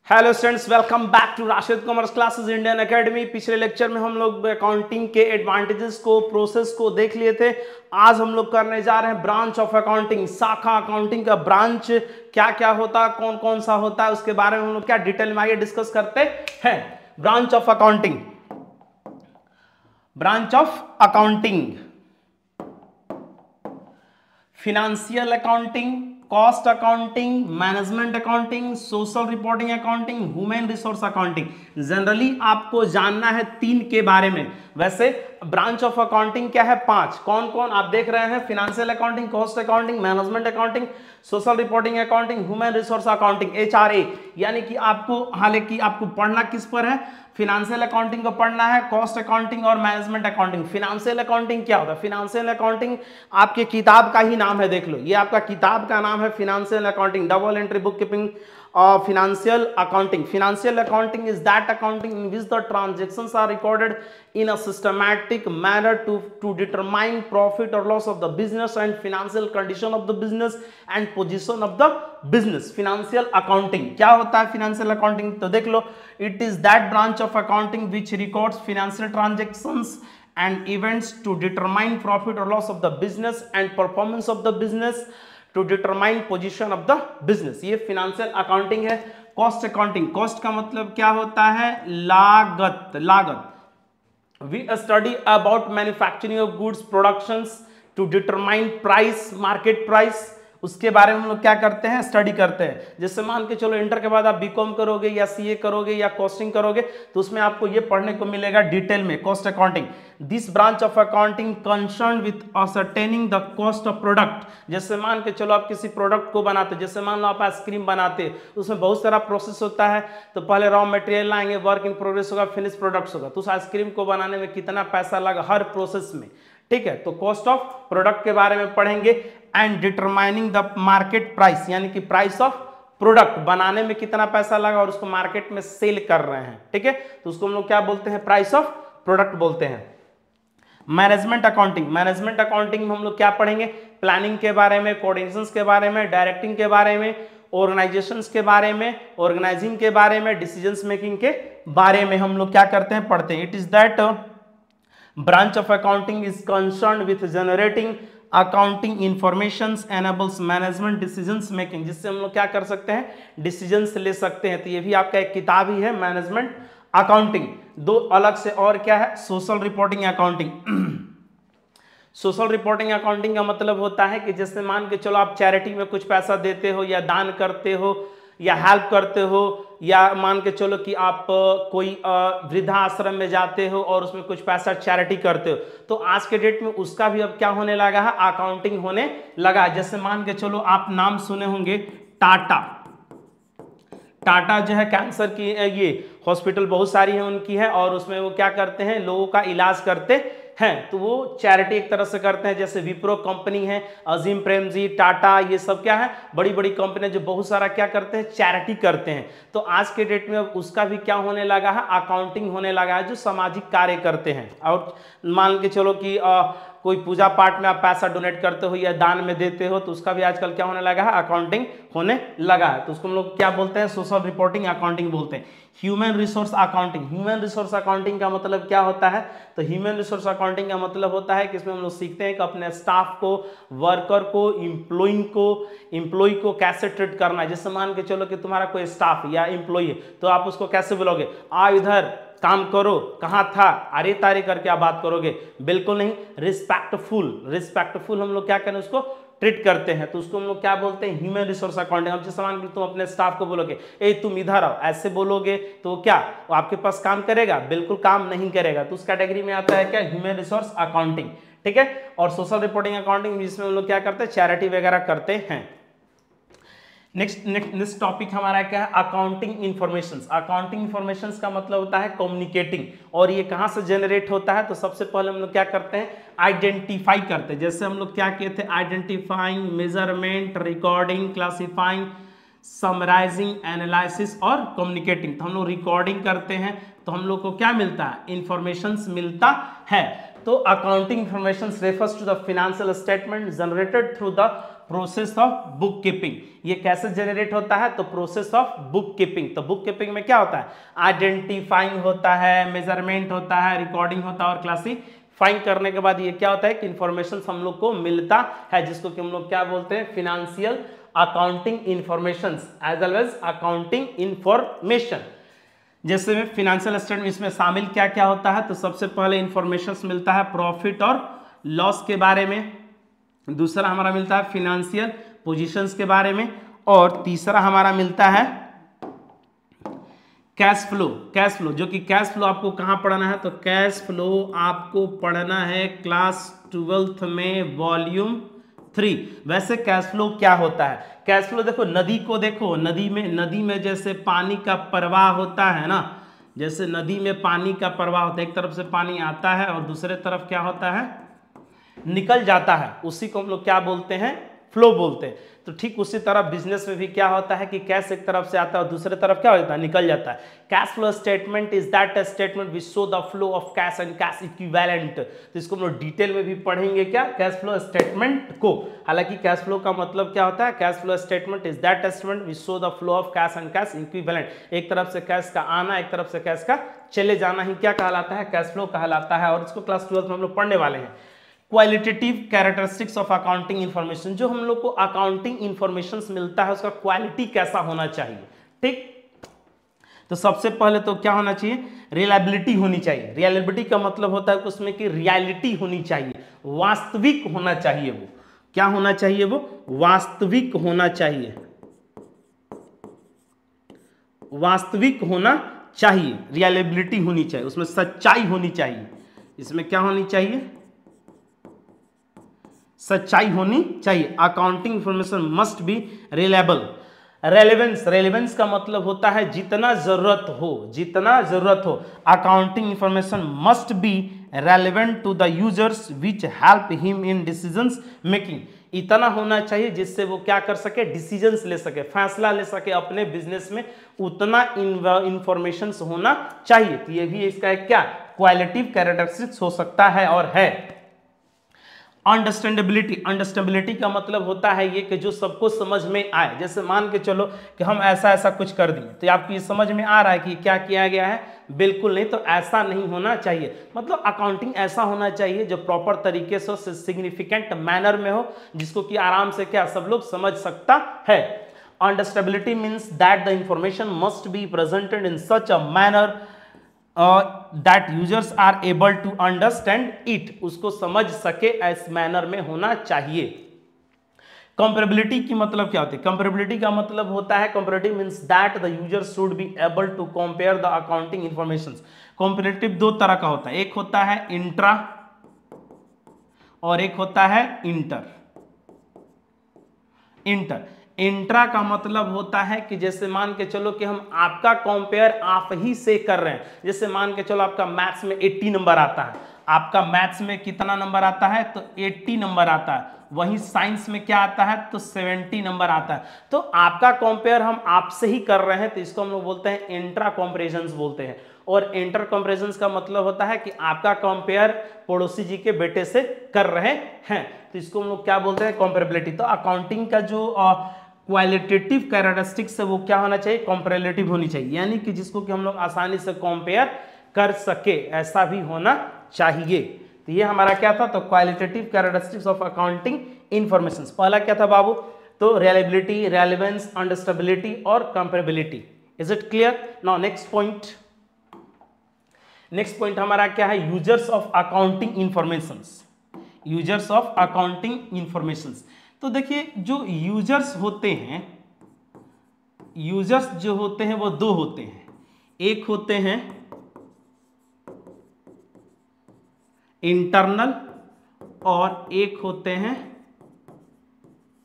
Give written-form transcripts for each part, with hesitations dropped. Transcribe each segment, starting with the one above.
Hello students, welcome back to Rashid commerce classes Indian academy. पिछले lecture में हम लोग अकाउंटिंग के एडवांटेजेस को, प्रोसेस को देख लिए थे। आज हम लोग करने जा रहे हैं ब्रांच ऑफ अकाउंटिंग, शाखा अकाउंटिंग का ब्रांच क्या क्या होता है, कौन कौन सा होता है, उसके बारे में हम लोग क्या डिटेल में आगे डिस्कस करते हैं। Branch of accounting, branch of accounting, financial accounting, cost accounting, management accounting, social reporting accounting, human resource accounting. Generally आपको जानना है 3 के बारे में। वैसे ब्रांच ऑफ अकाउंटिंग क्या है? 5। कौन कौन आप देख रहे हैं? Financial accounting, cost accounting, management accounting, social reporting accounting, human resource accounting, HRA। यानी कि आपको, हालांकि आपको पढ़ना किस पर है? फिनेंशियल अकाउंटिंग को पढ़ना है, कॉस्ट अकाउंटिंग और मैनेजमेंट अकाउंटिंग। फिनेंशियल अकाउंटिंग क्या होता है? फिनेंशियल अकाउंटिंग आपके किताब का ही नाम है, देख लो, ये आपका किताब का नाम है financial accounting, double entry book keeping financial accounting. Financial accounting is that accounting in which the transactions are recorded in a systematic manner to determine profit or loss of the business and financial condition of the business and position of the business. Financial accounting क्या होता है? financial accounting तो देख लो, it is that branch of accounting which records financial transactions and events to determine profit or loss of the business and performance of the business to determine position of the business. ये financial accounting है। Cost accounting, cost का मतलब क्या होता है? लागत, लागत। We study about manufacturing of goods productions to determine price, market price. उसके बारे में हम लोग क्या करते हैं? स्टडी करते हैं। जैसे मान के चलो इंटर के बाद आप बीकॉम करोगे या सीए करोगे या कॉस्टिंग करोगे तो उसमें आपको ये पढ़ने को मिलेगा डिटेल में, cost accounting. This branch of accounting concern with ascertaining the cost of product. जैसे मान के चलो आप किसी प्रोडक्ट को बनाते, जैसे मान लो आप आइसक्रीम बनाते, उसमें बहुत सारा प्रोसेस होता है। तो पहले रॉ मटेरियल लाएंगे, वर्क इन प्रोग्रेस होगा, फिनिश प्रोडक्ट्स होगा। तो उस आइसक्रीम को बनाने में कितना पैसा लगा हर प्रोसेस में, ठीक है। तो कॉस्ट ऑफ प्रोडक्ट के बारे में पढ़ेंगे। And determining the market price, यानी कि प्राइस ऑफ प्रोडक्ट, बनाने में कितना पैसा लगा और उसको मार्केट में सेल कर रहे हैं, ठीक है। तो उसको हम लोग क्या बोलते हैं? प्राइस ऑफ प्रोडक्ट बोलते हैं। मैनेजमेंट अकाउंटिंग, मैनेजमेंट अकाउंटिंग में हम लोग क्या पढ़ेंगे? प्लानिंग के बारे में, कोऑर्डिनेशन के बारे में, डायरेक्टिंग के बारे में, ऑर्गेनाइजेशंस के बारे में, ऑर्गेनाइजिंग के बारे में, डिसीजंस मेकिंग के बारे में हम लोग क्या करते हैं? पढ़ते हैं। It is that branch of accounting is concerned with generating accounting informations enables management decisions making, जिससे हम लोग क्या कर सकते हैं? डिसीजंस ले सकते हैं। तो ये भी आपका एक किताब ही है, मैनेजमेंट अकाउंटिंग। 2 अलग से और क्या है? Social reporting accounting. Social reporting accounting का मतलब होता है कि जैसे मान के चलो आप चैरिटी में कुछ पैसा देते हो या दान करते हो या हेल्प करते हो, या मान के चलो कि आप कोई वृद्धा आश्रम में जाते हो और उसमें कुछ पैसा चैरिटी करते हो, तो आज के डेट में उसका भी अब क्या होने लगा है? अकाउंटिंग होने लगा है। जैसे मान के चलो आप नाम सुने होंगे टाटा। टाटा जो है कैंसर की ये हॉस्पिटल बहुत सारी है उनकी है, और उसमें वो क्या करते हैं? लोगों का इलाज करते हैं। तो वो चैरिटी एक तरह से करते हैं। जैसे विप्रो कंपनी है, अजीम प्रेमजी, टाटा, ये सब क्या है? बड़ी बड़ी कंपनी जो बहुत सारा क्या करते हैं? चैरिटी करते हैं। तो आज के डेट में उसका भी क्या होने लगा है? अकाउंटिंग होने लगा है, जो सामाजिक कार्य करते हैं। और मान के चलो कि कोई पूजा पाठ में आप पैसा डोनेट करते हो या दान में देते हो, तो उसका भी आजकल क्या होने लगा है? अकाउंटिंग होने लगा है। तो उसको हम लोग क्या बोलते हैं? सोशल रिपोर्टिंग अकाउंटिंग बोलते हैं। Human resource accounting, human resource accounting का मतलब क्या होता है? तो ह्यूमन रिसोर्स अकाउंटिंग का मतलब होता है कि इसमें हम लोग सीखते हैं कि अपने स्टाफ को, वर्कर को, एम्प्लॉय को कैसे ट्रीट करना है। जैसे मान के चलो कि तुम्हारा कोई स्टाफ या एम्प्लॉय है, तो आप उसको कैसे बोलोगे? आ इधर काम करो, कहाँ था, अरे तारे करके आप बात करोगे? बिल्कुल नहीं। रिस्पेक्टफुल, रिस्पेक्टफुल हम लोग क्या करें? उसको ट्रीट करते हैं। तो उसको हम लोग क्या बोलते हैं? Human resource accounting. अब जैसे मान लो तुम अपने स्टाफ को बोलोगे, ए तुम इधर आओ, ऐसे बोलोगे तो क्या वो आपके पास काम करेगा? बिल्कुल काम नहीं करेगा। तो उस कैटेगरी में आता है क्या? ह्यूमन रिसोर्स अकाउंटिंग, ठीक है। और सोशल रिपोर्टिंग अकाउंटिंग, जिसमें हम लोग क्या करते हैं? चैरिटी वगैरह करते हैं। नेक्स्ट टॉपिक हमारा क्या है? Accounting informations. अकाउंटिंग इंफॉर्मेशंस का मतलब होता है कम्युनिकेटिंग। और ये कहाँ से जनरेट होता है? तो सबसे पहले हम लोग क्या करते हैं? आइडेंटिफाई करते हैं। जैसे हम लोग क्या किए थे? Identifying, measurement, recording, classifying, summarising, analysis और कम्युनिकेटिंग। तो हम लोग रिकॉर्डिंग करते हैं तो हम लोग को क्या मिलता है? इंफॉर्मेशंस मिलता है। तो accounting information refers to the financial statement generated through the process of book keeping. ये कैसे जनरेट होता है? तो प्रोसेस ऑफ बुक कीपिंग। तो बुक कीपिंग में क्या होता है? आइडेंटिफाइंग होता है, मेजरमेंट होता है, रिकॉर्डिंग होता है और क्लासिफाइंग करने के बाद ये क्या होता है कि इंफॉर्मेशन हम लोग को मिलता है, जिसको कि हम लोग क्या बोलते हैं? Financial accounting information as well as accounting information. जैसे में फिनेंशियल स्टेटमेंट इसमें शामिल क्या क्या होता है? तो सबसे पहले इंफॉर्मेशन मिलता है प्रॉफिट और लॉस के बारे में, दूसरा हमारा मिलता है फिनेंशियल पोजीशंस के बारे में, और तीसरा हमारा मिलता है कैश फ्लो। कैश फ्लो जो कि कैश फ्लो आपको कहाँ पढ़ना है? तो कैश फ्लो आपको पढ़ना है क्लास 12th में वॉल्यूम 3। वैसे कैश फ्लो क्या होता है? कैश फ्लो देखो, नदी को देखो, नदी में जैसे पानी का प्रवाह होता है ना, जैसे नदी में पानी का प्रवाह होता है, एक तरफ से पानी आता है और दूसरे तरफ क्या होता है? निकल जाता है, उसी को हम लोग क्या बोलते हैं? फ्लो बोलते हैं। तो ठीक उसी तरह बिजनेस में भी क्या होता है कि कैश एक तरफ से आता है और दूसरे तरफ क्या होता है? निकल जाता है। Cash flow statement is that statement which show the flow of cash and cash equivalent. तो इसको हम लोग डिटेल में भी पढ़ेंगे क्या? कैश फ्लो स्टेटमेंट को। हालांकि कैश फ्लो का मतलब क्या होता है? Cash flow statement is that statement which show the flow of cash and cash equivalent. एक तरफ से कैश का आना, एक तरफ से कैश का चले जाना ही क्या कहलाता है? कैश फ्लो कहलाता है। और इसको क्लास 12 में हम लोग पढ़ने वाले हैं। Qualitative characteristics of accounting information, जो हम लोग को अकाउंटिंग इंफॉर्मेशन मिलता है उसका क्वालिटी कैसा होना चाहिए। ठीक, तो सबसे पहले तो क्या होना चाहिए? रिलायबिलिटी होनी चाहिए। रिलायबिलिटी का मतलब होता है उसमें कि रियलिटी होनी चाहिए, वास्तविक होना चाहिए। वो क्या होना चाहिए? वो वास्तविक होना चाहिए, वास्तविक होना चाहिए, रिलायबिलिटी होनी चाहिए, उसमें सच्चाई होनी चाहिए। इसमें क्या होनी चाहिए? सच्चाई होनी चाहिए। Accounting information must B reliable. Relevance का मतलब होता है जितना जरूरत हो, जितना जरूरत हो। Accounting information must be relevant to the users which help him in decisions making. इतना होना चाहिए जिससे वो क्या कर सके? डिसीजंस ले सके, फैसला ले सके अपने बिजनेस में, उतना इंफॉर्मेशन होना चाहिए। तो ये भी इसका एक क्या क्वालिटेटिव कैरेक्टरिस्टिक्स हो सकता है और है। अंडरस्टैंडेबिलिटी, अंडरस्टैंडेबिलिटी का मतलब होता है ये कि जो सबको समझ में आए। जैसे मान के चलो कि हम ऐसा ऐसा कुछ कर दिए, तो आपको ये समझ में आ रहा है कि क्या किया गया है? बिल्कुल नहीं। तो ऐसा नहीं होना चाहिए। मतलब अकाउंटिंग ऐसा होना चाहिए जो प्रॉपर तरीके से सिग्निफिकेंट मैनर में हो, जिसको कि आराम से क्या सब लोग समझ सकता है। Understandability means that the information must be presented in such a manner that users are able to understand it, उसको समझ सके इस मैनर में होना चाहिए। कंपेरेबिलिटी की मतलब क्या होती है? कंपेरेबिलिटी का मतलब होता है, comparative means that the user should be able to compare the accounting informations. Comparative दो तरह का होता है, एक होता है इंट्रा और एक होता है इंटर। इंट्रा का मतलब होता है कि जैसे मान के चलो कि हम आपका कंपेयर आप ही से कर रहे हैं। जैसे मान के चलो आपका मैथ्स में 80 नंबर आता है, आपका मैथ्स में कितना नंबर आता है? तो 80 नंबर आता है। वहीं साइंस में क्या आता है? तो 70 नंबर आता है। तो आपका कंपेयर हम आपसे ही कर रहे हैं, तो इसको हम लोग बोलते हैं इंट्रा कंपैरिजंस बोलते हैं। और इंटर कंपैरिजंस का मतलब होता है कि आपका कंपेयर पड़ोसी जी के बेटे से कर रहे हैं, तो इसको हम लोग क्या बोलते हैं? कंपेरेबिलिटी। तो अकाउंटिंग का जो क्वालिटेटिव कैरेक्टरिस्टिक्स है वो क्या होना चाहिए? कंपैरेटिव होनी चाहिए, यानी कि जिसको कि हम लोग आसानी से कंपेयर कर सके, ऐसा भी होना चाहिए। तो ये हमारा क्या था? तो qualitative characteristics of accounting information. पहला क्या था बाबू? तो रिलायबिलिटी, रेलेवेंस, अंडरस्टैंडेबिलिटी और comparability. Is it clear? Now next point. Next point हमारा क्या है? Users of accounting informations. Users of accounting informations. तो देखिए जो यूजर्स होते हैं, यूजर्स जो होते हैं वो दो होते हैं। एक होते हैं इंटरनल और एक होते हैं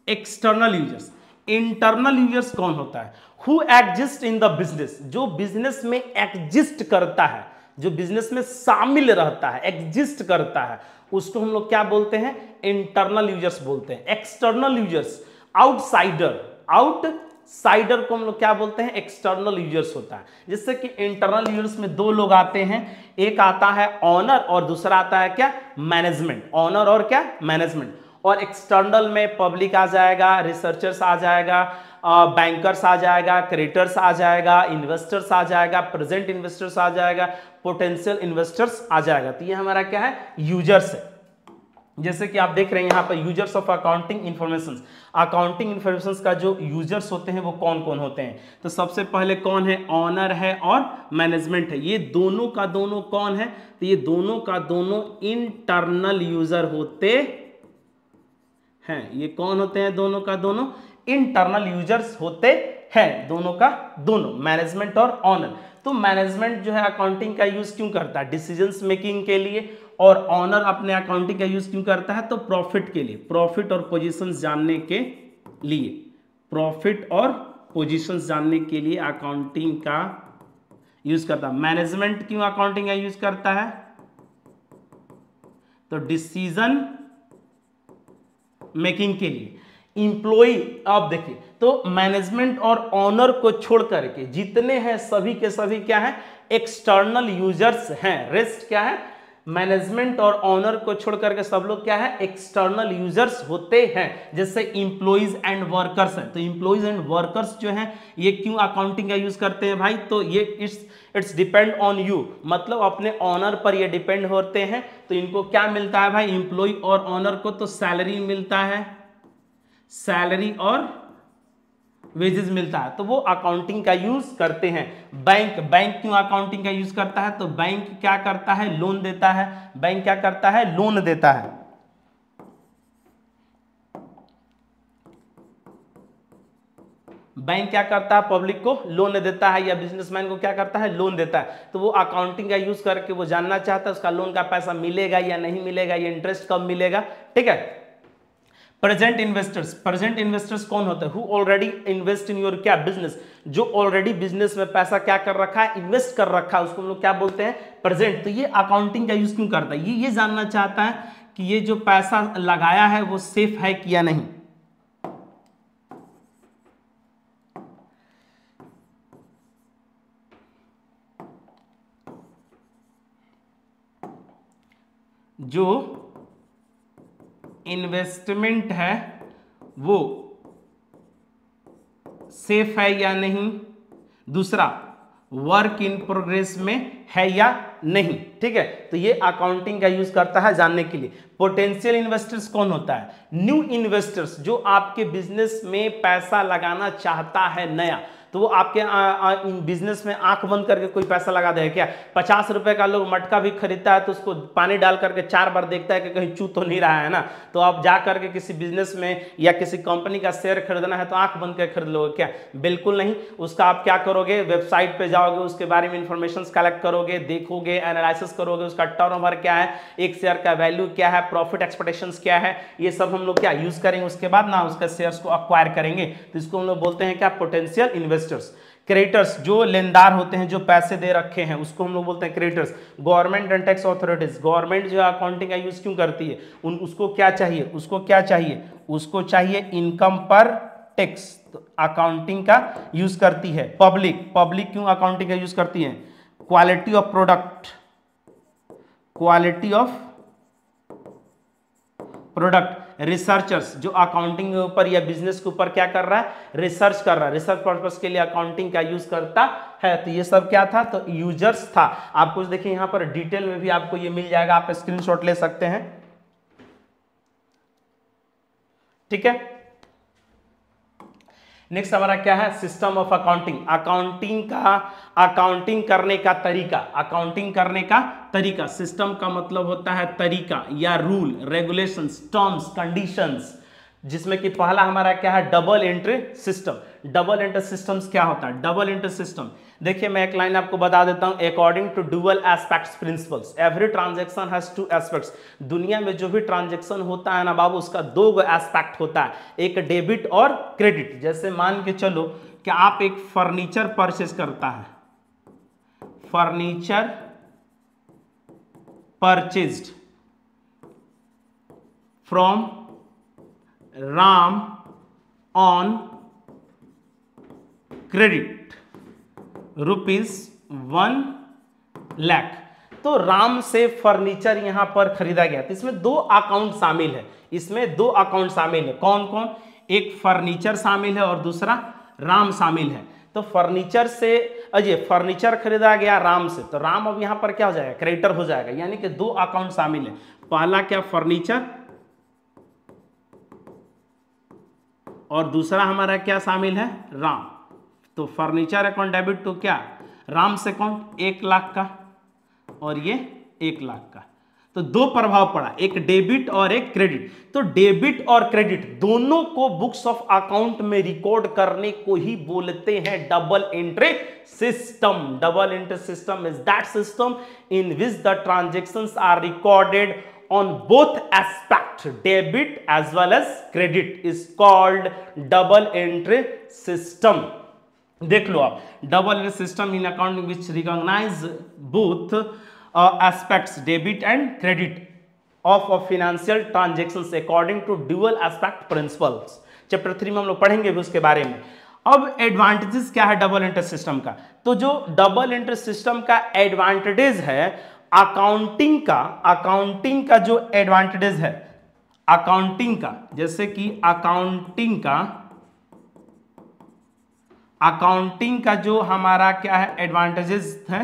एक्सटर्नल यूजर्स। इंटरनल यूजर्स कौन होता है? Who exist in the business, जो बिजनेस में एग्जिस्ट करता है, जो बिजनेस में शामिल रहता है, एग्जिस्ट करता है, उसको हम लोग क्या बोलते हैं? इंटरनल यूजर्स बोलते हैं। एक्सटर्नल यूजर्स, आउटसाइडर, आउटसाइडर को हम लोग क्या बोलते हैं? एक्सटर्नल यूजर्स होता है। जिससे कि इंटरनल यूजर्स में दो लोग आते हैं, एक आता है ऑनर और दूसरा आता है क्या? मैनेजमेंट। ऑनर और क्या? मैनेजमेंट। और एक्सटर्नल में पब्लिक आ जाएगा, रिसर्चर्स आ जाएगा, बैंकर्स आ जाएगा, क्रेडिटर्स आ जाएगा, इन्वेस्टर्स आ जाएगा, प्रेजेंट इन्वेस्टर्स आ जाएगा, पोटेंशियल इन्वेस्टर्स आ जाएगा। तो ये हमारा क्या है, यूजर्स है। जैसे कि आप देख रहे हैं यहाँ पर users of accounting information, accounting information का जो यूजर्स होते हैं वो कौन कौन होते हैं। तो सबसे पहले कौन है, ऑनर है और मैनेजमेंट है। ये दोनों का दोनों कौन है, तो ये दोनों का दोनों इंटरनल यूजर होते हैं। ये कौन होते हैं, दोनों का दोनों इंटरनल यूजर्स होते हैं, दोनों का दोनों, मैनेजमेंट और ऑनर। तो मैनेजमेंट जो है अकाउंटिंग का यूज क्यों करता है, डिसीजंस मेकिंग के लिए, और ऑनर अपने अकाउंटिंग का यूज क्यों करता है, तो प्रॉफिट के लिए, प्रॉफिट और पोजीशंस जानने के लिए, प्रॉफिट और पोजीशंस जानने के लिए अकाउंटिंग का यूज करता है। मैनेजमेंट क्यों अकाउंटिंग का यूज करता है, तो डिसीजन मेकिंग के लिए। इंप्लॉई, आप देखिए तो मैनेजमेंट और ऑनर को छोड़ करके जितने हैं सभी के सभी क्या है, एक्सटर्नल यूजर्स हैं। रेस्ट क्या है, मैनेजमेंट और ऑनर को छोड़ करके सब लोग क्या है, एक्सटर्नल यूजर्स होते हैं। जैसे इंप्लॉइज एंड वर्कर्स है, तो इंप्लॉइज एंड वर्कर्स जो हैं ये क्यों अकाउंटिंग का यूज करते हैं भाई, तो ये इट्स डिपेंड ऑन यू, मतलब अपने ऑनर पर ये डिपेंड होते हैं। तो इनको क्या मिलता है भाई, इंप्लॉय और ऑनर को तो सैलरी मिलता है, सैलरी और वेजेस मिलता है, तो वो अकाउंटिंग का यूज करते हैं। बैंक क्यों अकाउंटिंग का यूज करता है, तो बैंक क्या करता है, लोन देता है। बैंक क्या करता है, लोन देता है। बैंक क्या करता है, पब्लिक को लोन देता है, या बिजनेसमैन को क्या करता है, लोन देता है। तो वो अकाउंटिंग का यूज करके वो जानना चाहता है उसका लोन का पैसा मिलेगा या नहीं मिलेगा, ये इंटरेस्ट कब मिलेगा, ठीक है। प्रेजेंट इन्वेस्टर्स, प्रेजेंट इन्वेस्टर्स कौन होते हैं, who already invest in your क्या बिजनेस, जो ऑलरेडी बिजनेस में पैसा क्या कर रखा है, इन्वेस्ट कर रखा है, उसको हम लोग क्या बोलते हैं, प्रेजेंट। तो ये अकाउंटिंग का यूज क्यों करता है, ये जानना चाहता है कि ये जो पैसा लगाया है वो सेफ है कि या नहीं। जो इन्वेस्टमेंट है वो सेफ है या नहीं, दूसरा वर्क इन प्रोग्रेस में है या नहीं, ठीक है। तो ये अकाउंटिंग का यूज करता है जानने के लिए। पोटेंशियल इन्वेस्टर्स कौन होता है, न्यू इन्वेस्टर्स, जो आपके बिजनेस में पैसा लगाना चाहता है नया। तो वो आपके बिजनेस में आंख बंद करके कोई पैसा लगा देगा क्या, 50 रुपए का लोग मटका भी खरीदता है तो उसको पानी डाल करके 4 बार देखता है कि कहीं चू तो नहीं रहा है ना। तो आप जा करके किसी बिजनेस में या किसी कंपनी का शेयर खरीदना है तो आंख बंद करके खरीद लोगे क्या, बिल्कुल नहीं। उसका आप क्या करोगे, वेबसाइट पे जाओगे, उसके बारे में इंफॉर्मेशन कलेक्ट करोगे, देखोगे, एनालिसिस करोगे, उसका टर्नओवर क्या है, एक शेयर का वैल्यू क्या है, प्रॉफिट एक्सपेक्टेशंस क्या है, ये सब हम लोग क्या यूज करेंगे। उसके बाद ना उसका शेयर्स को अक्वायर करेंगे। तो इसको हम लोग बोलते हैं क्या, पोटेंशियल इन्वेस्टर्स। क्रेडिटर्स, जो लेनदार होते हैं, जो पैसे दे रखे हैं, उसको हम लोग बोलते हैं creditors. Government and tax authorities, government जो अकाउंटिंग का यूज क्यों करती है, उसको क्या चाहिए, उसको चाहिए इनकम पर टैक्स, तो अकाउंटिंग का यूज करती है। पब्लिक क्यों अकाउंटिंग का यूज करती है, क्वालिटी ऑफ प्रोडक्ट, रिसर्चर्स, जो अकाउंटिंग के ऊपर या बिजनेस के ऊपर क्या कर रहा है, रिसर्च कर रहा है, रिसर्च पर्पस के लिए अकाउंटिंग का यूज करता है। तो ये सब क्या था, तो यूजर्स था। आपको देखिए यहाँ पर डिटेल में भी आपको ये मिल जाएगा, आप स्क्रीनशॉट ले सकते हैं, ठीक है। नेक्स्ट हमारा क्या है, सिस्टम ऑफ अकाउंटिंग, अकाउंटिंग करने का तरीका। सिस्टम का मतलब होता है तरीका या रूल, रेगुलेशंस, टर्म्स, कंडीशंस, जिसमें कि पहला हमारा क्या है, double entry system. Double entry systems क्या होता है, डबल एंट्री सिस्टम, देखिए मैं एक लाइन आपको बता देता हूं। According to dual aspects principles, every transaction has two aspects. दुनिया में जो भी ट्रांजैक्शन होता है ना बाबू, उसका 2 एस्पेक्ट होता है, एक डेबिट और क्रेडिट। जैसे मान के चलो कि आप एक फर्नीचर परचेज करता है, furniture purchased from Ram on credit ₹1 lakh. तो राम से फर्नीचर यहां पर खरीदा गया। तो इसमें दो अकाउंट शामिल है, इसमें दो अकाउंट शामिल है। कौन कौन? एक फर्नीचर शामिल है और दूसरा राम शामिल है। तो फर्नीचर से अजय फर्नीचर खरीदा गया राम से, तो राम अब यहां पर क्या हो जाएगा? क्रेडिटर हो जाएगा, यानी कि दो अकाउंट शामिल है। पहला क्या? फर्नीचर, और दूसरा हमारा क्या शामिल है? राम। तो फर्नीचर अकाउंट डेबिट तो क्या? राम से अकाउंट 1 लाख का और ये 1 लाख का। तो दो प्रभाव पड़ा, एक डेबिट और एक क्रेडिट। तो डेबिट और क्रेडिट दोनों को बुक्स ऑफ अकाउंट में रिकॉर्ड करने को ही बोलते हैं double entry system. Double entry system is that system in which the transactions are recorded on both aspect, debit as well as credit is called double entry system. देख लो आप, double entry system in accounting which recognise both aspects debit and credit of financial transactions according to dual aspect principles. Chapter 3 में हम लोग पढ़ेंगे भी उसके बारे में। अब एडवांटेजेस क्या है डबल एंट्री सिस्टम का? तो जो डबल एंट्री सिस्टम का एडवांटेज है, अकाउंटिंग का जो एडवांटेज है, अकाउंटिंग का, जैसे कि अकाउंटिंग का जो हमारा क्या है एडवांटेजेस है,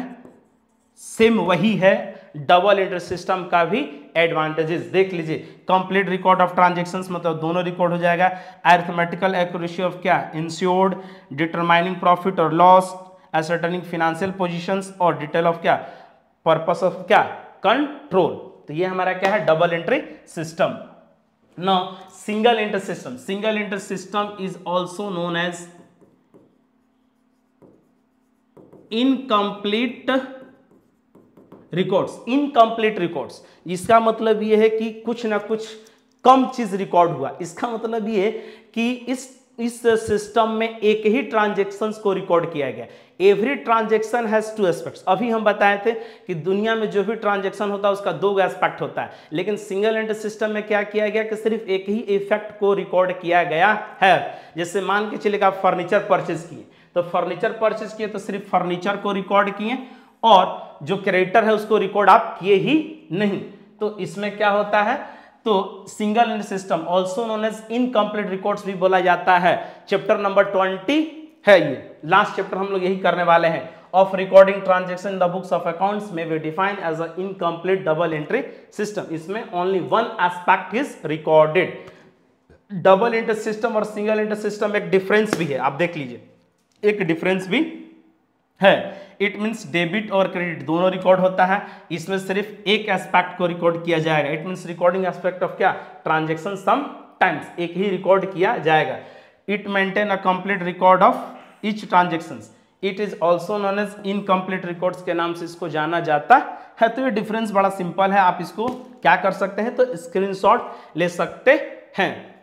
सेम वही है डबल एंट्री सिस्टम का भी एडवांटेजेस। देख लीजिए, कंप्लीट रिकॉर्ड ऑफ ट्रांजैक्शंस, मतलब दोनों रिकॉर्ड हो जाएगा। अरिथमेटिकल एक्यूरेसी ऑफ क्या? इंश्योर्ड, डिटरमाइनिंग प्रॉफिट और लॉस, एसर्टेनिंग फाइनेंशियल पोजीशंस, और डिटेल ऑफ क्या? पर्पस ऑफ क्या? कंट्रोल। तो ये हमारा क्या है? Double entry system. Now single entry system, single entry system is also known as incomplete records. Incomplete records, इसका मतलब यह है कि कुछ ना कुछ कम चीज रिकॉर्ड हुआ। इसका मतलब यह है कि इस सिस्टम में एक ही ट्रांजैक्शंस को रिकॉर्ड किया गया। Every transaction has two aspects. अभी हम बताए थे कि दुनिया में जो भी ट्रांजैक्शन होता है उसका दो एस्पेक्ट होता है, लेकिन सिंगल एंट्री सिस्टम में क्या किया गया कि सिर्फ एक ही इफेक्ट को रिकॉर्ड किया गया है। जैसे मान के चलिए आप फर्नीचर परचेज किए, तो फर्नीचर परचेज किए तो सिर्फ फर्नीचर को रिकॉर्ड किए, और जो क्रेडिटर है उसको रिकॉर्ड आप किए ही नहीं। तो इसमें क्या होता है? तो single entry system also known as incomplete records भी बोला जाता है। चैप्टर नंबर 20 है ये, लास्ट चैप्टर हम लोग यही करने वाले हैं। Of recording transaction in the books of accounts में we define as a incomplete double entry system. इसमें only one aspect is recorded. Double entry system और सिंगल एंट्री सिस्टम में एक डिफरेंस भी है, आप देख लीजिए, एक डिफरेंस भी है। इट मीन्स डेबिट और क्रेडिट दोनों रिकॉर्ड होता है, इसमें सिर्फ एक एस्पेक्ट को रिकॉर्ड किया जाएगा। It means recording aspect of क्या? ट्रांजैक्शन सम टाइम्स, एक ही रिकॉर्ड किया जाएगा। It maintain a complete record of each transaction. It is also known as incomplete records के नाम से इसको जाना जाता है। तो ये डिफरेंस बड़ा सिंपल है, आप इसको क्या कर सकते हैं? तो स्क्रीनशॉट ले सकते हैं।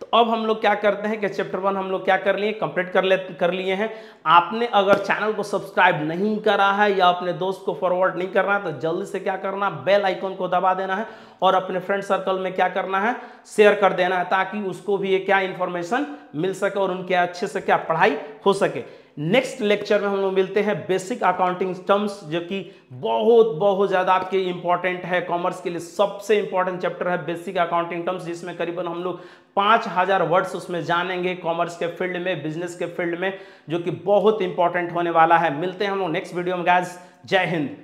तो अब हम लोग क्या करते हैं कि चैप्टर 1 हम लोग क्या कर लिए? कंप्लीट कर लिए हैं। आपने अगर चैनल को सब्सक्राइब नहीं करा है या अपने दोस्त को फॉरवर्ड नहीं करना है, तो जल्दी से क्या करना? बेल आइकन को दबा देना है और अपने फ्रेंड सर्कल में क्या करना है? शेयर कर देना है, ताकि उसको भी ये क्या इन्फॉर्मेशन मिल सके और उनके अच्छे से क्या पढ़ाई हो सके। नेक्स्ट लेक्चर में हम लोग मिलते हैं बेसिक अकाउंटिंग टर्म्स, जो कि बहुत ज़्यादा आपके इंपॉर्टेंट है। कॉमर्स के लिए सबसे इंपॉर्टेंट चैप्टर है बेसिक अकाउंटिंग टर्म्स, जिसमें करीबन हम लोग 5000 वर्ड्स उसमें जानेंगे कॉमर्स के फील्ड में, बिजनेस के फील्ड में, जो कि बहुत इंपॉर्टेंट होने वाला है। मिलते हैं हम लोग नेक्स्ट वीडियो में गाइस। जय हिंद।